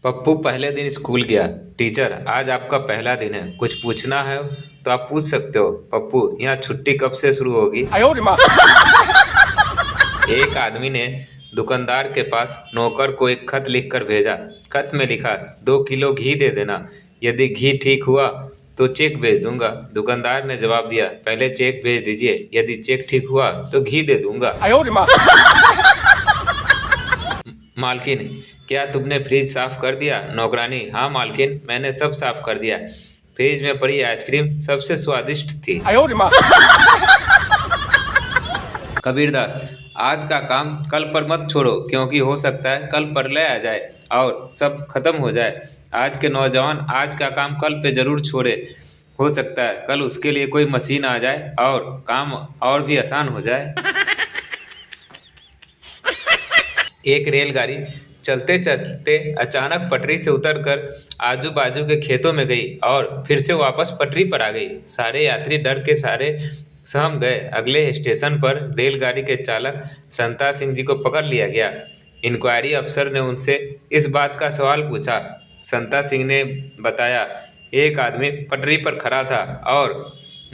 पप्पू पहले दिन स्कूल गया। टीचर, आज आपका पहला दिन है, कुछ पूछना है तो आप पूछ सकते हो। पप्पू, यहाँ छुट्टी कब से शुरू होगी? एक आदमी ने दुकानदार के पास नौकर को एक खत लिखकर भेजा। खत में लिखा, 2 किलो घी दे देना, यदि घी ठीक हुआ तो चेक भेज दूंगा। दुकानदार ने जवाब दिया, पहले चेक भेज दीजिए, यदि चेक ठीक हुआ तो घी दे दूंगा। मालकिन, क्या तुमने फ्रिज साफ कर दिया? नौकरानी, हाँ मालकिन, मैंने सब साफ कर दिया। फ्रिज में पड़ी आइसक्रीम सबसे स्वादिष्ट थी। कबीरदास, आज का काम कल पर मत छोड़ो, क्योंकि हो सकता है कल प्रलय आ जाए और सब खत्म हो जाए। आज के नौजवान आज का काम कल पे जरूर छोड़े, हो सकता है कल उसके लिए कोई मशीन आ जाए और काम और भी आसान हो जाए। एक रेलगाड़ी चलते चलते अचानक पटरी से उतरकर आजू बाजू के खेतों में गई और फिर से वापस पटरी पर आ गई। सारे यात्री डर के सारे सहम गए। अगले स्टेशन पर रेलगाड़ी के चालक संता सिंह जी को पकड़ लिया गया। इंक्वायरी अफसर ने उनसे इस बात का सवाल पूछा। संता सिंह ने बताया, एक आदमी पटरी पर खड़ा था और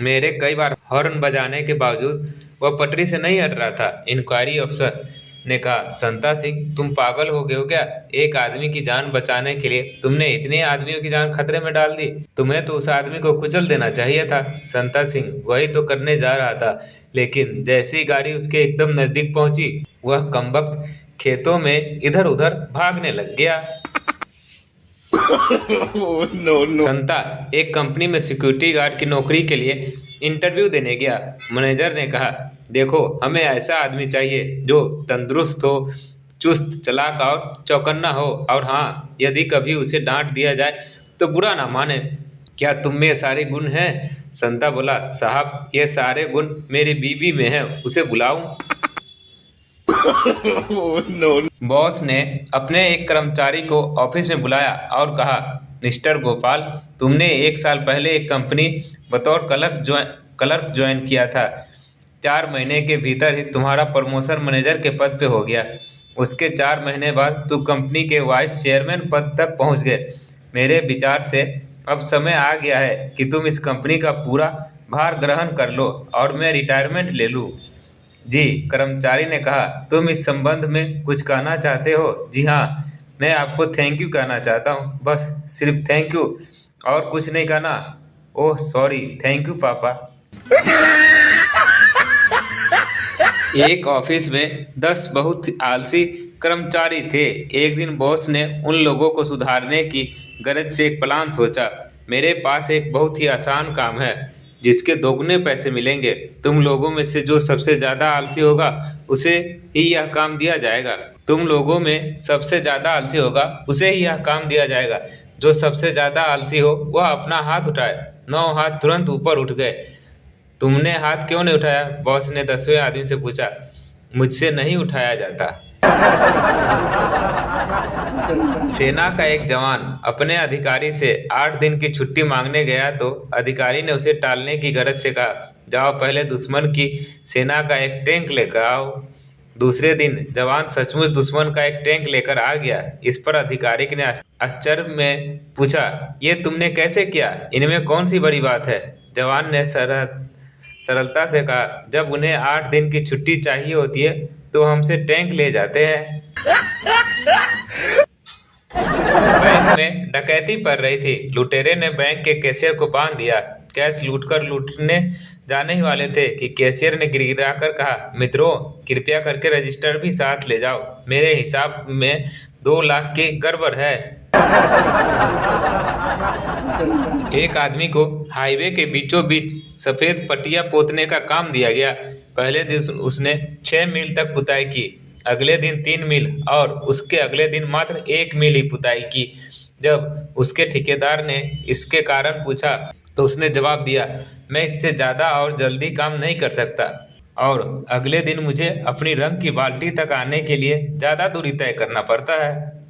मेरे कई बार हॉर्न बजाने के बावजूद वह पटरी से नहीं हट रहा था। इंक्वायरी अफसर ने कहा, संता सिंह, तुम पागल हो गए हो क्या? एक आदमी की जान बचाने के लिए तुमने इतने आदमियों की जान खतरे में डाल दी। तुम्हें तो उस आदमी को कुचल देना चाहिए था। संता सिंह वही तो करने जा रहा था, लेकिन जैसे ही गाड़ी उसके एकदम नजदीक पहुंची, वह कमबख्त खेतों में इधर उधर भागने लग गया। संता एक कंपनी में सिक्योरिटी गार्ड की नौकरी के लिए इंटरव्यू देने गया। मैनेजर ने कहा, देखो, हमें ऐसा आदमी चाहिए जो तंदुरुस्त हो, चुस्त चालाक और चौकन्ना हो, और हाँ, यदि कभी उसे डांट दिया जाए तो बुरा ना माने। क्या तुम में ये सारे गुण हैं? संता बोला, साहब, ये सारे गुण मेरी बीवी में हैं, उसे बुलाऊं? बॉस ने अपने एक कर्मचारी को ऑफिस में बुलाया और कहा, मिस्टर गोपाल, तुमने 1 साल पहले एक कंपनी बतौर क्लर्क ज्वाइन किया था। 4 महीने के भीतर ही तुम्हारा प्रमोशन मैनेजर के पद पे हो गया। उसके 4 महीने बाद तुम कंपनी के वाइस चेयरमैन पद तक पहुंच गए। मेरे विचार से अब समय आ गया है कि तुम इस कंपनी का पूरा भार ग्रहण कर लो और मैं रिटायरमेंट ले लूं। जी, कर्मचारी ने कहा, तुम इस संबंध में कुछ कहना चाहते हो? जी हाँ, मैं आपको थैंक यू कहना चाहता हूँ, बस सिर्फ थैंक यू, और कुछ नहीं कहना। ओह सॉरी, थैंक यू पापा। एक ऑफिस में 10 बहुत आलसी कर्मचारी थे। एक दिन बॉस ने उन लोगों को सुधारने की गरज से एक प्लान सोचा। मेरे पास एक बहुत ही आसान काम है जिसके दोगुने पैसे मिलेंगे। तुम लोगों में से जो सबसे ज़्यादा आलसी होगा उसे ही यह काम दिया जाएगा। तुम लोगों में सबसे ज़्यादा आलसी होगा उसे ही यह काम दिया जाएगा। जो सबसे ज़्यादा आलसी हो वह अपना हाथ उठाए। 9 हाथ तुरंत ऊपर उठ गए। तुमने हाथ क्यों नहीं उठाया? बॉस ने 10वें आदमी से पूछा। मुझसे नहीं उठाया जाता। सेना का एक जवान अपने अधिकारी से 8 दिन की छुट्टी मांगने गया तो अधिकारी ने उसे टालने की गरज से कहा, जाओ पहले दुश्मन की सेना का एक टैंक लेकर आओ। दूसरे दिन जवान सचमुच दुश्मन का एक टैंक लेकर आ गया। इस पर अधिकारी ने आश्चर्य में पूछा, ये तुमने कैसे किया? इनमें कौन सी बड़ी बात है? जवान ने सरलता से कहा, जब उन्हें 8 दिन की छुट्टी चाहिए होती है तो हमसे टैंक ले जाते हैं। बैंक में डकैती पड़ रही थी। लुटेरे ने बैंक के कैशियर को बांध दिया। कैश लूटकर लूटने जाने ही वाले थे कि कैशियर ने गिड़गिड़ाकर कहा, मित्रों, कृपया करके रजिस्टर भी साथ ले जाओ, मेरे हिसाब में 2 लाख की गड़बड़ है। एक आदमी को हाईवे के बीचों बीच सफेद पट्टियां पोतने का काम दिया गया। पहले दिन उसने 6 मील तक पुताई की, अगले दिन 3 मील और उसके अगले दिन मात्र 1 मील ही पुताई की। जब उसके ठेकेदार ने इसके कारण पूछा तो उसने जवाब दिया, मैं इससे ज़्यादा और जल्दी काम नहीं कर सकता और अगले दिन मुझे अपनी रंग की बाल्टी तक आने के लिए ज़्यादा दूरी तय करना पड़ता है।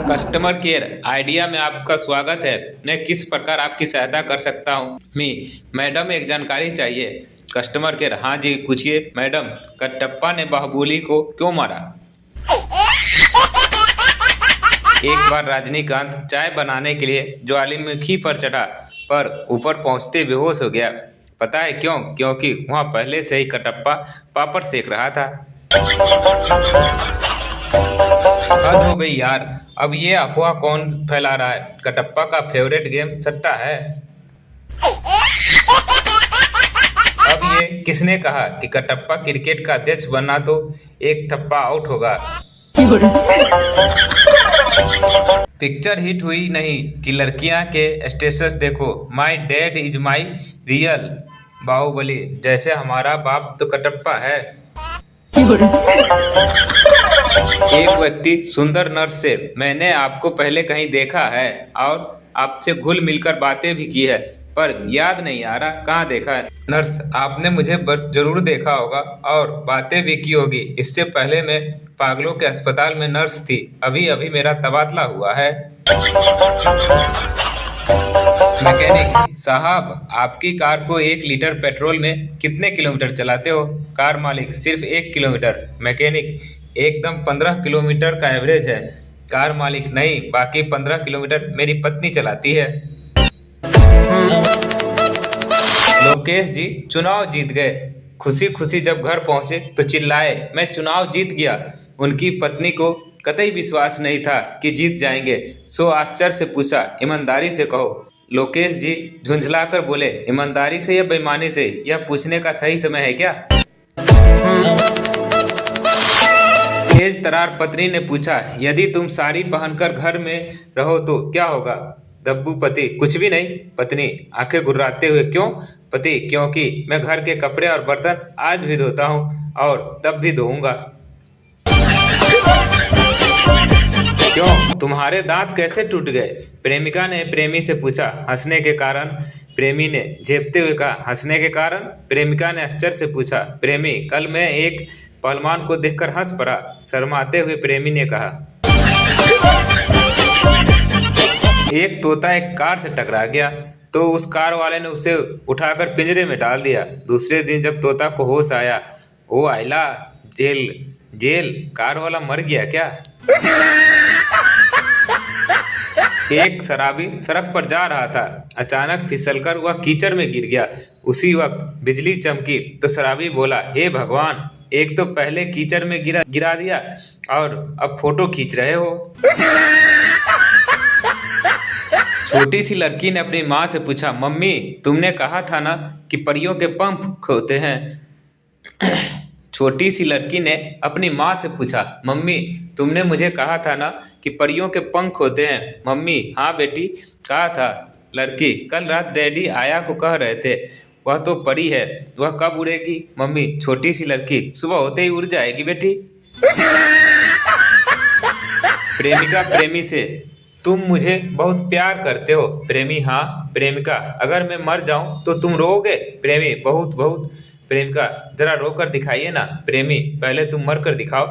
कस्टमर केयर आइडिया में आपका स्वागत है। मैं किस प्रकार आपकी सहायता कर सकता हूँ? मैडम, एक जानकारी चाहिए। कस्टमर केयर, हाँ जी, पूछिए मैडम, कटप्पा ने बाहुबली को क्यों मारा? एक बार रजनीकांत चाय बनाने के लिए ज्वालामुखी पर चढ़ा, पर ऊपर पहुंचते बेहोश हो गया। पता है क्यों? क्योंकि वहां पहले से ही कटप्पा पापड़ सेक रहा था। हद हो गई यार, अब ये अफवाह कौन फैला रहा है? कटप्पा का फेवरेट गेम सट्टा है। अब ये किसने कहा कि कटप्पा क्रिकेट का अध्यक्ष बनना तो एक टप्पा आउट होगा? पिक्चर हिट हुई नहीं कि लड़कियां के स्टेटस देखो, my dad is my real Baahubali, जैसे हमारा बाप तो कटप्पा है। एक व्यक्ति सुंदर नर्स से, मैंने आपको पहले कहीं देखा है और आपसे घुल मिलकर बातें भी की है, पर याद नहीं आ रहा कहाँ देखा है। नर्स, आपने मुझे जरूर देखा होगा और बातें भी की होगी। इससे पहले मैं पागलों के अस्पताल में नर्स थी, अभी अभी मेरा तबादला हुआ है। मैकेनिक साहब, आपकी कार को 1 लीटर पेट्रोल में कितने किलोमीटर चलाते हो? कार मालिक, सिर्फ 1 किलोमीटर। मैकेनिक, एकदम 15 किलोमीटर का एवरेज है। कार मालिक, नहीं, बाकी 15 किलोमीटर मेरी पत्नी चलाती है। लोकेश जी चुनाव जीत गए। खुशी खुशी जब घर पहुंचे तो चिल्लाए, मैं चुनाव जीत गया। उनकी पत्नी को कतई विश्वास नहीं था कि जीत जाएंगे, सो आश्चर्य से पूछा, ईमानदारी से कहो। लोकेश जी झुंझलाकर बोले, ईमानदारी से या बेईमानी से, यह पूछने का सही समय है क्या? तेज तरार पत्नी ने पूछा, यदि तुम साड़ी पहनकर घर में रहो तो क्या होगा? दब्बू पति, कुछ भी नहीं। पत्नी आंखें घुर्राते हुए, क्यों? पति, क्योंकि मैं घर के कपड़े और बर्तन आज भी धोता हूँ और तब भी धोऊंगा। क्यों, तुम्हारे दांत कैसे टूट गए? प्रेमिका ने प्रेमी से पूछा। हंसने के कारण। प्रेमी ने झेपते हुए कहा, हंसने के कारण? प्रेमिका ने आश्चर्य से पूछा। प्रेमी, कल मैं एक पहलवान को देखकर हंस पड़ा। शर्माते हुए प्रेमी ने कहा। एक तोता एक कार से टकरा गया तो उस कार वाले ने उसे उठाकर पिंजरे में डाल दिया। दूसरे दिन जब तोता को होश आया, ओ आइला, जेल जेल, कार वाला मर गया क्या? एक शराबी सड़क पर जा रहा था, अचानक फिसलकर वह कीचड़ में गिर गया। उसी वक्त बिजली चमकी तो शराबी बोला, हे भगवान, एक तो पहले कीचड़ में गिरा दिया और अब फोटो खींच रहे हो। छोटी सी लड़की ने अपनी माँ से पूछा, मम्मी, तुमने कहा था ना कि परियों के पंख होते हैं। छोटी सी लड़की ने अपनी माँ से पूछा, मम्मी, तुमने मुझे कहा था ना कि परियों के पंख होते हैं। मम्मी, हाँ बेटी, कहा था। लड़की, कल रात डैडी आया को कह रहे थे, वह तो परी है, वह कब उड़ेगी? मम्मी, छोटी सी लड़की, सुबह होते ही उड़ जाएगी बेटी। प्रेमिका प्रेमी से, तुम मुझे बहुत प्यार करते हो। प्रेमी, हाँ। प्रेमिका, अगर मैं मर जाऊं तो तुम रोओगे? प्रेमी, बहुत बहुत। प्रेमिका, जरा रोकर दिखाइए ना। प्रेमी, पहले तुम मर कर दिखाओ।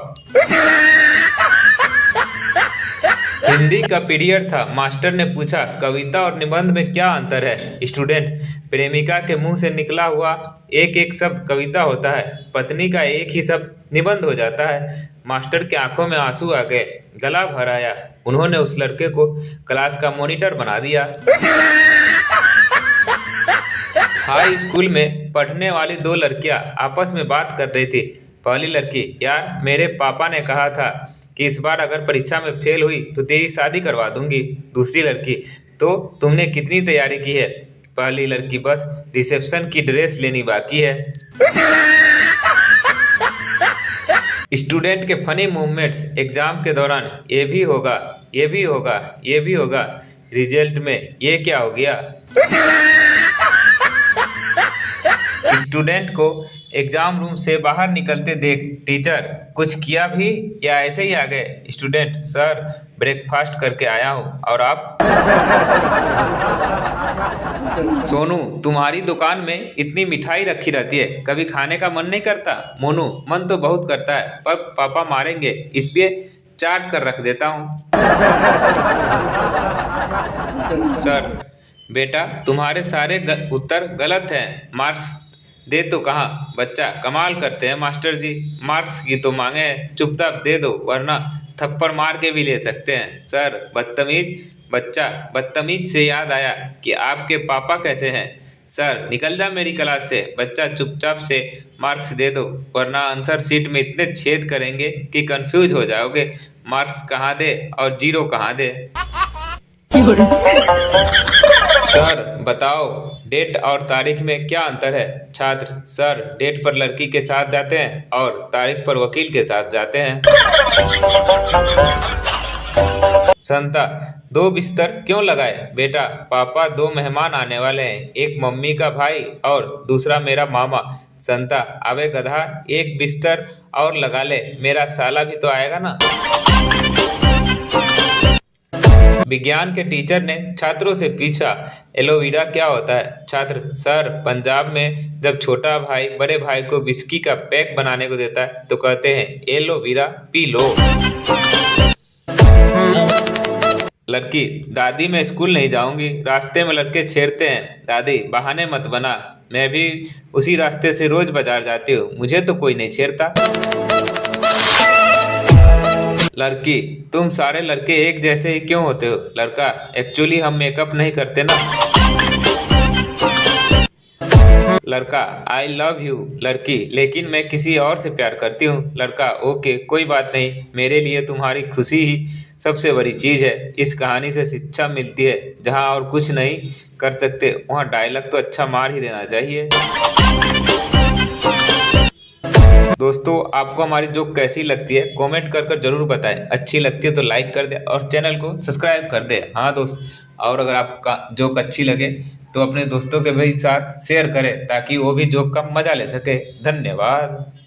हिंदी का पीरियड था। मास्टर ने पूछा, कविता और निबंध में क्या अंतर है? स्टूडेंट, प्रेमिका के मुंह से निकला हुआ एक एक शब्द कविता होता है, पत्नी का एक ही शब्द निबंध हो जाता है। मास्टर की आंखों में आंसू आ गए, गला भर आया। उन्होंने उस लड़के को क्लास का मॉनिटर बना दिया। हाई स्कूल में पढ़ने वाली 2 लड़कियां आपस में बात कर रही थी। पहली लड़की, यार, मेरे पापा ने कहा था कि इस बार अगर परीक्षा में फेल हुई तो तेरी शादी करवा दूंगी। दूसरी लड़की, तो तुमने कितनी तैयारी की है? पहली लड़की, बस रिसेप्शन की ड्रेस लेनी बाकी है। स्टूडेंट के फनी मूवमेंट्स एग्जाम के दौरान, ये भी होगा, ये भी होगा, ये भी होगा, रिजल्ट में ये क्या हो गया? स्टूडेंट को एग्जाम रूम से बाहर निकलते देख टीचर, कुछ किया भी या ऐसे ही आ गए? स्टूडेंट, सर, ब्रेकफास्ट करके आया हूँ, और आप? सोनू, तुम्हारी दुकान में इतनी मिठाई रखी रहती है, कभी खाने का मन नहीं करता? मोनू, मन तो बहुत करता है, पर पापा मारेंगे, इसलिए चाट कर रख देता हूँ। सर, बेटा, तुम्हारे सारे उत्तर गलत हैं, दे तो कहाँ बच्चा, कमाल करते हैं मास्टर जी। मार्क्स की तो मांगे हैं, चुपचाप दे दो वरना थप्पड़ मार के भी ले सकते हैं। सर बदतमीज। बच्चा, बदतमीज से याद आया कि आपके पापा कैसे हैं। सर निकल जा मेरी क्लास से। बच्चा, चुपचाप से मार्क्स दे दो वरना आंसर शीट में इतने छेद करेंगे कि कंफ्यूज हो जाओगे। मार्क्स कहाँ दे और जीरो कहाँ दे। सर बताओ, डेट और तारीख में क्या अंतर है। छात्र, सर डेट पर लड़की के साथ जाते हैं और तारीख पर वकील के साथ जाते हैं। संता, दो बिस्तर क्यों लगाए। बेटा, पापा दो मेहमान आने वाले हैं, एक मम्मी का भाई और दूसरा मेरा मामा। संता, अबे गधा, एक बिस्तर और लगा ले, मेरा साला भी तो आएगा ना। विज्ञान के टीचर ने छात्रों से पूछा, एलोवेरा क्या होता है। छात्र, सर पंजाब में जब छोटा भाई बड़े भाई को विस्की का पैक बनाने को देता है तो कहते हैं एलोवेरा पी लो। लड़की, दादी मैं स्कूल नहीं जाऊंगी, रास्ते में लड़के छेड़ते हैं। दादी, बहाने मत बना, मैं भी उसी रास्ते से रोज बाजार जाती हूँ, मुझे तो कोई नहीं छेड़ता। लड़की, तुम सारे लड़के एक जैसे ही क्यों होते हो। लड़का, एक्चुअली हम मेकअप नहीं करते ना। लड़का, आई लव यू। लड़की, लेकिन मैं किसी और से प्यार करती हूँ। लड़का, ओके कोई बात नहीं, मेरे लिए तुम्हारी खुशी ही सबसे बड़ी चीज है। इस कहानी से शिक्षा मिलती है, जहाँ और कुछ नहीं कर सकते वहाँ डायलॉग तो अच्छा मार ही देना चाहिए। दोस्तों, आपको हमारी जोक कैसी लगती है कमेंट कर जरूर बताएं। अच्छी लगती है तो लाइक कर दे और चैनल को सब्सक्राइब कर दे। हाँ दोस्त, और अगर आपका जोक अच्छी लगे तो अपने दोस्तों के भी साथ शेयर करें ताकि वो भी जोक का मजा ले सके। धन्यवाद।